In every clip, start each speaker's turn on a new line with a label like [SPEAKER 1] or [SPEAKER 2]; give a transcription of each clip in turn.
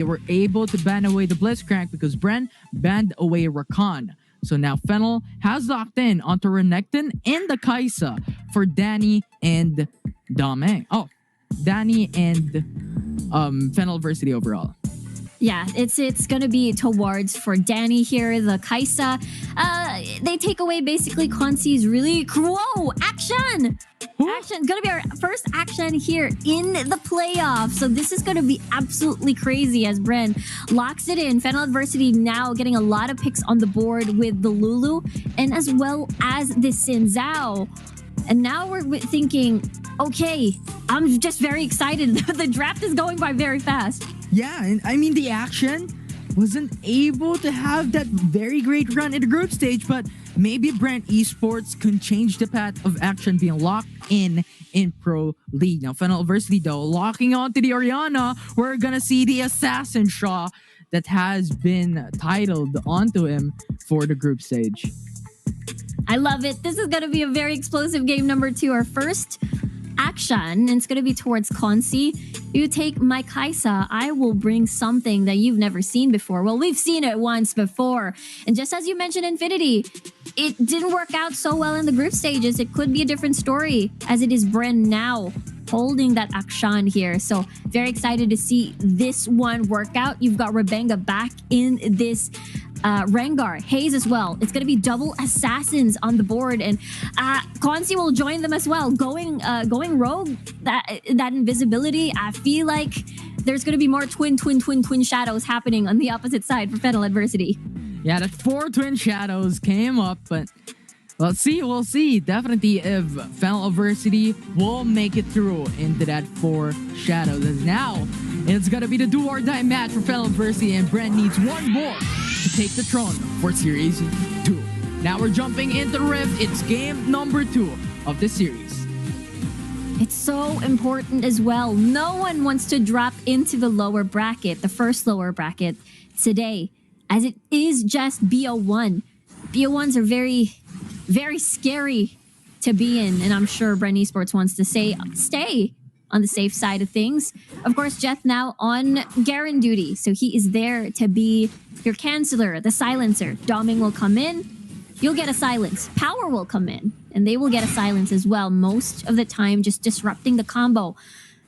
[SPEAKER 1] They were able to ban away the Blitzcrank because BREN banned away Rakan. So now FENNEL has locked in onto Renekton and the Kaisa for Danny and Dame. Oh, Danny and FENNEL Varsity overall.
[SPEAKER 2] Yeah, it's gonna be towards for Danny here, the Kaisa. They take away basically Consi's really whoa action. Action gonna be our first action here in the playoffs. So this is gonna be absolutely crazy as BREN locks it in. FENNEL Adversity now getting a lot of picks on the board with the Lulu and as well as the Xin Zhao. And now we're thinking, okay, I'm just very excited. The draft is going by very fast.
[SPEAKER 1] Yeah, and I mean, the Action wasn't able to have that very great run in the group stage, but maybe BREN Esports can change the path of Action being locked in Pro League. Now, FENNEL Varsity, though, locking onto the Orianna, we're gonna see the Assassin Shaw that has been titled onto him for the group stage.
[SPEAKER 2] I love it. This is going to be a very explosive game number 2. Our first action, and it's going to be towards Consi. You take my Kaisa. I will bring something that you've never seen before. Well, we've seen it once before. And just as you mentioned, Infinity, it didn't work out so well in the group stages. It could be a different story as it is BREN now holding that action here. So very excited to see this one work out. You've got Rebenga back in this Rengar, Hayes as well. It's going to be double assassins on the board, and Consi will join them as well. Going rogue, that invisibility. I feel like there's going to be more twin shadows happening on the opposite side for FENNEL Adversity.
[SPEAKER 1] Yeah, that 4 twin shadows came up, but we'll see. Definitely if FENNEL Adversity will make it through into that 4 shadows. And now it's going to be the do or die match for FENNEL Adversity, and BREN needs one more to take the throne for Series 2. Now we're jumping into the Rift. It's game number 2 of the series.
[SPEAKER 2] It's so important as well. No one wants to drop into the lower bracket, the first lower bracket today, as it is just BO1. BO1s are very, very scary to be in, and I'm sure BREN Esports wants to stay on the safe side of things. Of course, Jeth now on Garen duty, so he is there to be your canceller, the silencer. Doming will come in, you'll get a silence. Power will come in, and they will get a silence as well. Most of the time, just disrupting the combo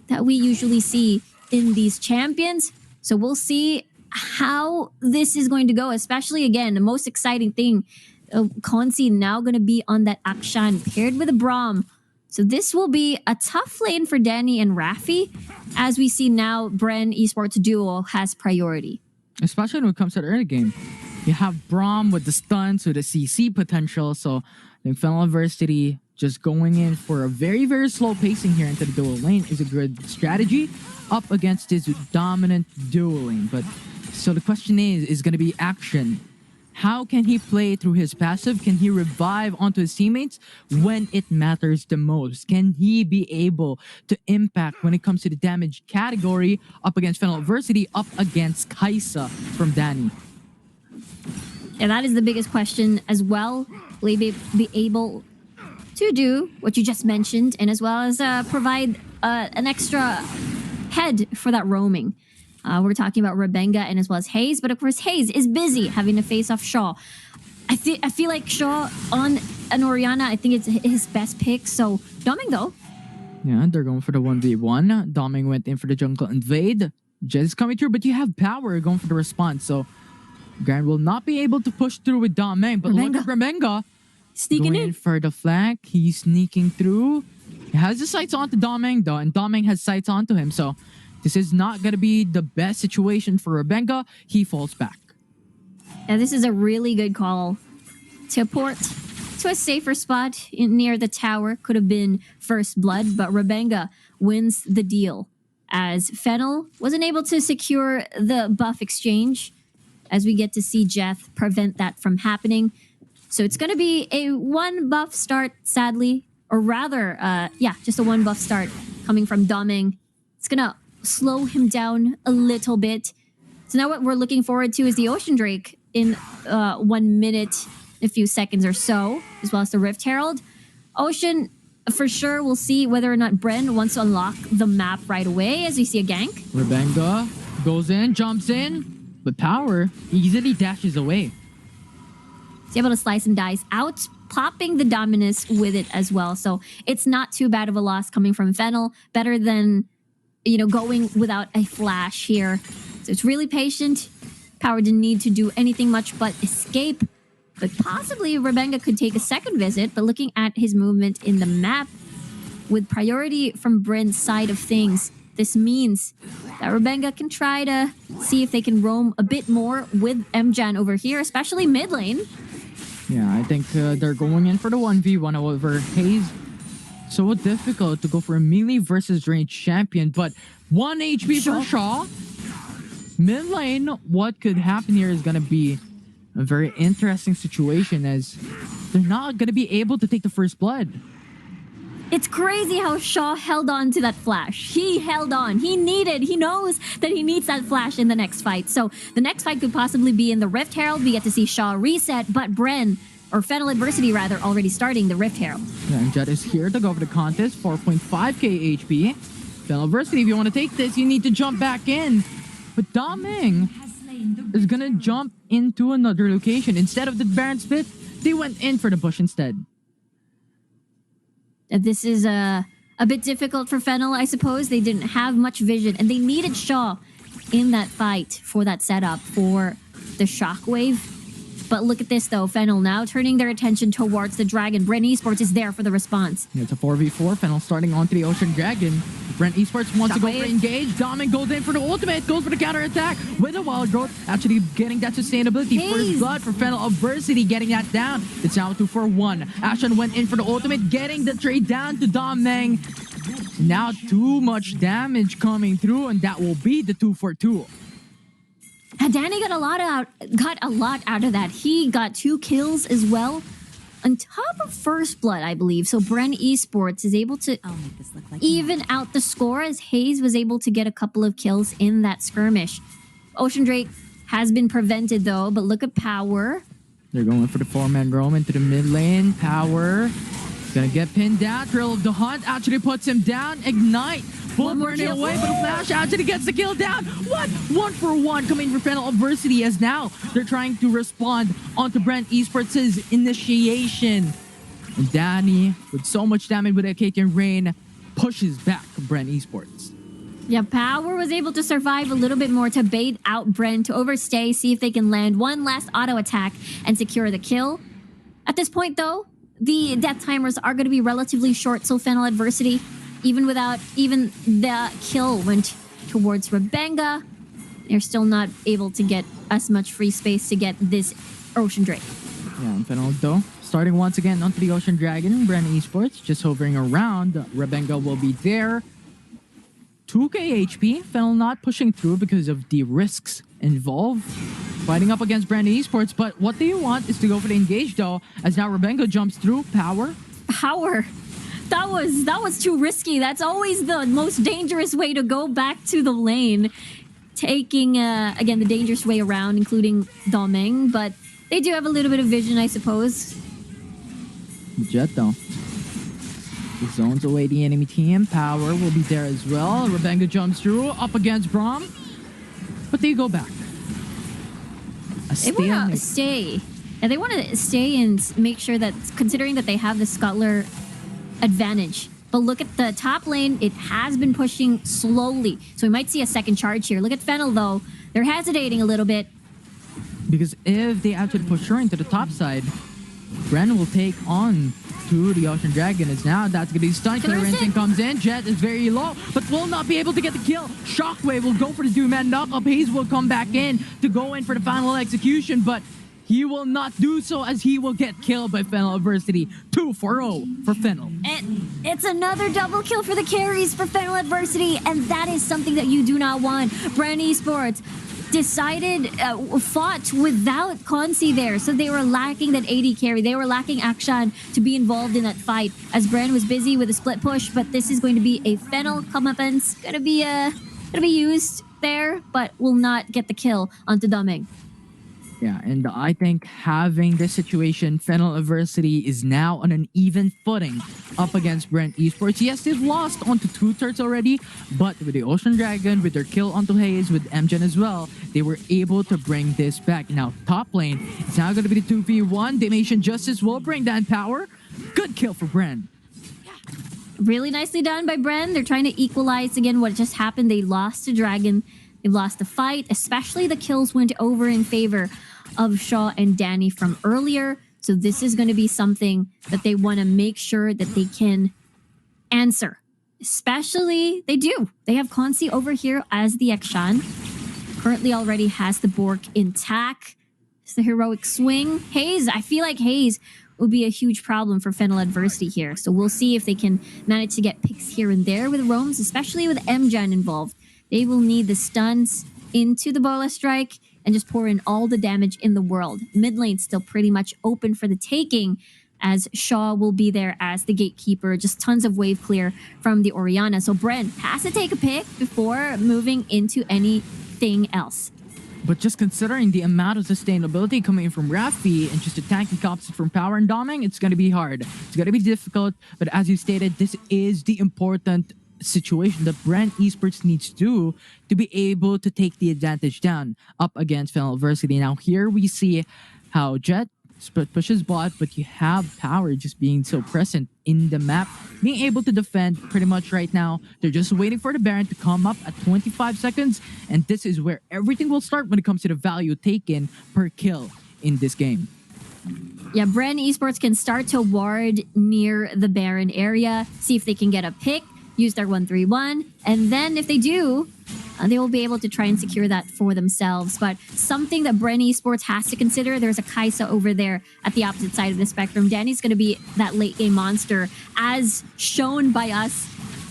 [SPEAKER 2] that we usually see in these champions. So we'll see how this is going to go, especially, again, the most exciting thing, Consi now going to be on that Akshan paired with a Braum. So this will be a tough lane for Danny and Rafi, as we see now BREN Esports duo has priority.
[SPEAKER 1] Especially when it comes to the early game. You have Braum with the stunts, with the CC potential, so I think FENNEL Adversity just going in for a very, very slow pacing here into the dual lane is a good strategy up against his dominant dual lane. But so the question is going to be Action. How can he play through his passive? Can he revive onto his teammates when it matters the most? Can he be able to impact when it comes to the damage category up against FENNEL Adversity, up against Kaisa from Danny?
[SPEAKER 2] And that is the biggest question as well. Will he be able to do what you just mentioned, and as well as provide an extra head for that roaming? We're talking about Rebenga and as well as Hayes, but of course Hayes is busy having to face off Shaw. I feel like Shaw on an Orianna, I think it's his best pick. So Doming though.
[SPEAKER 1] Yeah, they're going for the 1v1. Doming went in for the jungle invade. Jez coming through, but you have Power going for the response. So Garen will not be able to push through with Doming, but look at Rebenga.
[SPEAKER 2] Sneaking
[SPEAKER 1] in for the flank. He's sneaking through. He has the sights onto Doming though, and Doming has sights onto him. So this is not going to be the best situation for Rebenga. He falls back.
[SPEAKER 2] Yeah, this is a really good call to port to a safer spot near the tower. Could have been first blood, but Rebenga wins the deal as FENNEL wasn't able to secure the buff exchange, as we get to see Jeth prevent that from happening. So it's going to be a 1 buff start, sadly, or rather, just a 1 buff start coming from Doming. It's going to slow him down a little bit. So now what we're looking forward to is the Ocean Drake in 1 minute, a few seconds or so, as well as the Rift Herald. Ocean, for sure, we'll see whether or not BREN wants to unlock the map right away as we see a gank.
[SPEAKER 1] Rebenga Goes in, jumps in, but Power easily dashes away.
[SPEAKER 2] He's able to slice and dice out, popping the Dominus with it as well. So it's not too bad of a loss coming from FENNEL. Better than, going without a flash here. So it's really patient. Power didn't need to do anything much but escape. But possibly Rebenga could take a second visit. But looking at his movement in the map, with priority from BREN's side of things, this means that Rebenga can try to see if they can roam a bit more with MJan over here, especially mid lane.
[SPEAKER 1] Yeah, I think they're going in for the 1v1. However, Hayes, so difficult to go for a melee versus range champion. But 1 HP for Shaw. Mid lane, what could happen here is going to be a very interesting situation, as they're not going to be able to take the first blood.
[SPEAKER 2] It's crazy how Shaw held on to that flash. He held on. He knows that he needs that flash in the next fight. So the next fight could possibly be in the Rift Herald. We get to see Shaw reset, but BREN, or FENNEL Adversity rather, already starting the Rift Herald.
[SPEAKER 1] Yeah, and Jet is here to go for the contest. 4.5k HP. FENNEL Adversity, if you want to take this, you need to jump back in. But Daming is going to jump into another location. Instead of the Baron split, they went in for the bush instead.
[SPEAKER 2] This is a bit difficult for FENNEL, I suppose. They didn't have much vision, and they needed Shaw in that fight for that setup for the shockwave. But look at this, though. FENNEL now turning their attention towards the Dragon. BREN Esports is there for the response.
[SPEAKER 1] Yeah, it's a 4v4. FENNEL starting onto the Ocean Dragon. BREN Esports wants to go for engage. Daming goes in for the ultimate. Goes for the counter attack with a wild growth. Actually getting that sustainability. First blood for FENNEL Adversity, getting that down. It's now 2-for-1. Ashen went in for the ultimate, getting the trade down to Daming. Now too much damage coming through, and that will be the 2-for-2.
[SPEAKER 2] Danny got a lot out of that. He got 2 kills as well, on top of first blood, I believe. So BREN Esports is able to even out the score, as Hayes was able to get a couple of kills in that skirmish. Ocean Drake has been prevented though, but look at Power.
[SPEAKER 1] They're going for the 4-man roam into the mid lane. Power gonna get pinned down. Thrill of the Hunt actually puts him down. Ignite. Full burning away, but Flash actually gets the kill down. What? 1-for-1 coming for FENNEL Adversity, as now they're trying to respond onto BREN Esports' initiation. And Danny, with so much damage with a cake and rain, pushes back BREN Esports.
[SPEAKER 2] Yeah, Power was able to survive a little bit more to bait out BREN, to overstay, see if they can land one last auto attack and secure the kill. At this point, though, the death timers are going to be relatively short, so FENNEL Adversity, even without the kill, went towards Rebenga. They're still not able to get as much free space to get this Ocean Drake.
[SPEAKER 1] Yeah, and FENNEL, though, starting once again onto the Ocean Dragon. BREN Esports just hovering around. Rebenga will be there. 2k HP. FENNEL not pushing through because of the risks involved. Fighting up against BREN Esports, but what they want is to go for the engage, though, as now Rebenga jumps through. Power.
[SPEAKER 2] That was too risky. That's always the most dangerous way to go back to the lane. Taking, again, the dangerous way around, including Daming, but they do have a little bit of vision, I suppose.
[SPEAKER 1] Jet, though. The zones away the enemy team. Power will be there as well. Rebenga jumps through, up against Braum. But they go back.
[SPEAKER 2] They want to stay. Yeah, they want to stay and make sure that, considering that they have the scuttler advantage. But look at the top lane. It has been pushing slowly. So we might see a second charge here. Look at FENNEL, though. They're hesitating a little bit.
[SPEAKER 1] Because if they actually push her into the top side, BREN will take on to the Ocean Dragon. As now that's going to be stunned. Killer Instinct comes in. Jet is very low, but will not be able to get the kill. Shockwave will go for the 2-man knock-up. Hayes will come back in to go in for the final execution, but he will not do so, as he will get killed by FENNEL Adversity. 2-for-0 for FENNEL.
[SPEAKER 2] It's another double kill for the carries for FENNEL Adversity, and that is something that you do not want. BREN Esports fought without Consi there, so they were lacking that AD carry. They were lacking Akshan to be involved in that fight, as BREN was busy with a split push. But this is going to be a FENNEL comeuppance, gonna be used there, but will not get the kill onto Daming.
[SPEAKER 1] Yeah, and I think having this situation, FENNEL Adversity is now on an even footing up against BREN Esports. Yes, they've lost onto two turrets already, but with the Ocean Dragon, with their kill onto Hayes, with MGen as well, they were able to bring this back. Now, top lane, it's now going to be the 2v1. Damnation Justice will bring that power. Good kill for BREN.
[SPEAKER 2] Really nicely done by BREN. They're trying to equalize again what just happened. They lost to Dragon. They lost the fight, especially the kills went over in favor of Shaw and Danny from earlier. So this is going to be something that they want to make sure that they can answer. Especially, they do. They have Consi over here as the Akshan. Currently already has the Bork intact. It's the heroic swing. Hayes, I feel like Hayes would be a huge problem for FENNEL Adversity here. So we'll see if they can manage to get picks here and there with roams, especially with MGen involved. They will need the stuns into the Bola Strike and just pour in all the damage in the world. Mid lane still pretty much open for the taking, as Shaw will be there as the gatekeeper. Just tons of wave clear from the Orianna. So BREN has to take a pick before moving into anything else.
[SPEAKER 1] But just considering the amount of sustainability coming in from Rafi and just the tanking composite from Power and Doming, it's going to be hard. It's going to be difficult. But as you stated, this is the important situation that BREN Esports needs to be able to take the advantage down up against FENNEL Adversity. Now here we see how Jet pushes bot, but you have Power just being so present in the map, being able to defend pretty much right now. They're just waiting for the Baron to come up at 25 seconds, and this is where everything will start when it comes to the value taken per kill in this game.
[SPEAKER 2] Yeah, BREN Esports can start to ward near the Baron area, see if they can get a pick, use their 1-3-1, and then if they do, they will be able to try and secure that for themselves. But something that BREN Esports has to consider, there's a Kaisa over there at the opposite side of the spectrum. Danny's going to be that late game monster, as shown by us,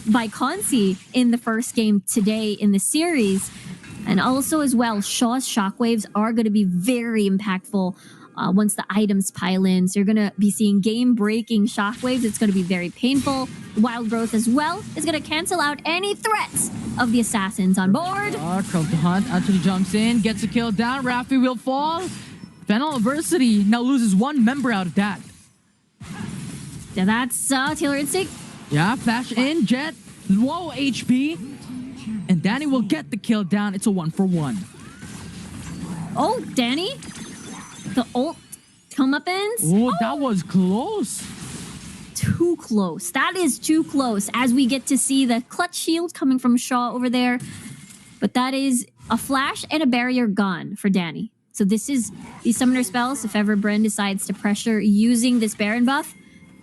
[SPEAKER 2] by Consi in the first game today in the series. And also as well, Shaw's shockwaves are going to be very impactful once the items pile in. So you're going to be seeing game-breaking shockwaves. It's going to be very painful. Wild Growth as well is going to cancel out any threats of the assassins on board.
[SPEAKER 1] Curl to Hunt actually jumps in, gets a kill down. Rafi will fall. FENNEL Adversity now loses one member out of that.
[SPEAKER 2] Yeah, that's Taylor Instinct.
[SPEAKER 1] Yeah, flash in, Jet, low HP. And Danny will get the kill down. It's a 1-for-1.
[SPEAKER 2] Oh, Danny. The ult comeuppance.
[SPEAKER 1] Oh, that was close.
[SPEAKER 2] Too close. That is too close, as we get to see the clutch shield coming from Shaw over there. But that is a flash and a barrier gone for Danny. So this is the summoner spells. If ever BREN decides to pressure using this Baron buff,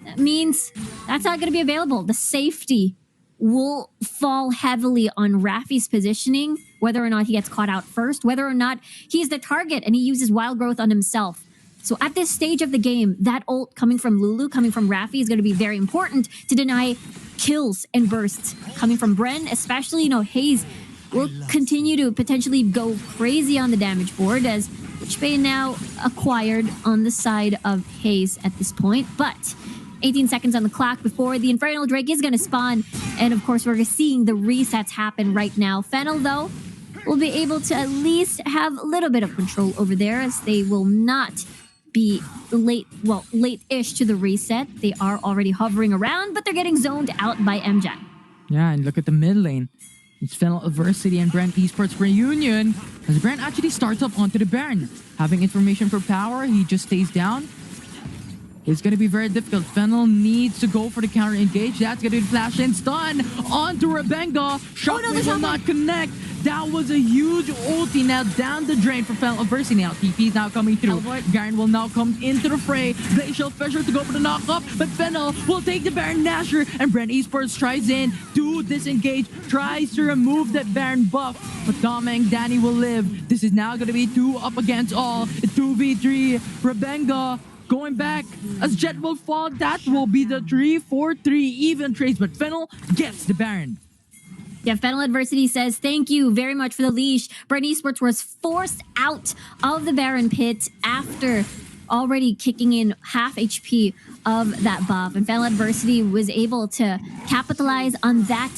[SPEAKER 2] that means that's not going to be available. The safety will fall heavily on Rafi's positioning, whether or not he gets caught out first, whether or not he's the target and he uses Wild Growth on himself. So at this stage of the game, that ult coming from Lulu, coming from Rafi is going to be very important to deny kills and bursts coming from BREN, especially, you know, Hayes will continue to potentially go crazy on the damage board, as Witchbane now acquired on the side of Hayes at this point. But 18 seconds on the clock before the Infernal Drake is going to spawn. And of course, we're seeing the resets happen right now. FENNEL, though, will be able to at least have a little bit of control over there, as they will not be late-ish to the reset. They are already hovering around, but they're getting zoned out by MGen.
[SPEAKER 1] Yeah, and look at the mid lane. It's FENNEL Adversity and BREN Esports reunion, as BREN actually starts up onto the Baron. Having information for Power, he just stays down. It's going to be very difficult. FENNEL needs to go for the counter engage. That's going to be flash and stun onto Rebenga. Shockwave will not connect. That was a huge ulti now down the drain for FENNEL Adversity. Now TP is now coming through. Garen will now come into the fray. Glacial Fisher to go for the knock-up, but FENNEL will take the Baron Nasher, and BREN Esports tries in to disengage, tries to remove that Baron buff, but Doming Danny will live. This is now going to be 2 up against all. 2v3. Rebenga going back as Jet will fall. That will be the 3-4-3 even trades, but FENNEL gets the Baron.
[SPEAKER 2] Yeah, FENNEL Adversity says, thank you very much for the leash. BREN Esports was forced out of the Baron pit after already kicking in half HP of that buff. And FENNEL Adversity was able to capitalize on that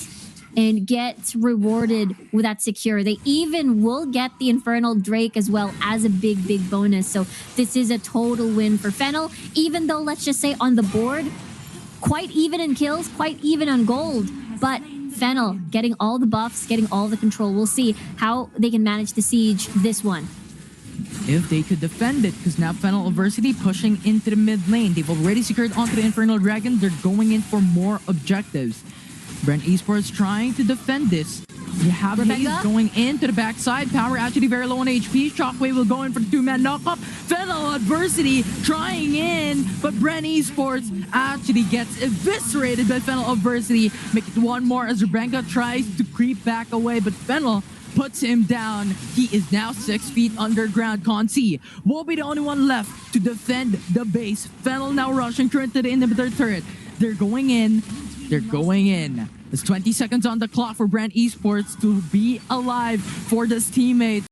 [SPEAKER 2] and gets rewarded with that secure. They even will get the Infernal Drake as well as a big bonus. So this is a total win for FENNEL, even though, let's just say, on the board, quite even in kills, quite even on gold. But FENNEL getting all the buffs, getting all the control. We'll see how they can manage to siege this one.
[SPEAKER 1] If they could defend it, because now FENNEL Adversity pushing into the mid lane. They've already secured onto the Infernal Dragon. They're going in for more objectives. BREN Esports trying to defend this. You have Haze going into the backside. Power actually very low on HP. Shockwave will go in for the two-man knockup. FENNEL Adversity trying in, but BREN Esports actually gets eviscerated by FENNEL Adversity. Make it one more as Rubenga tries to creep back away, but FENNEL puts him down. He is now 6 feet underground. Consi will be the only one left to defend the base. FENNEL now rushing current to the inhibitor turret. They're going in. They're going in. There's 20 seconds on the clock for BREN Esports to be alive for this teammate.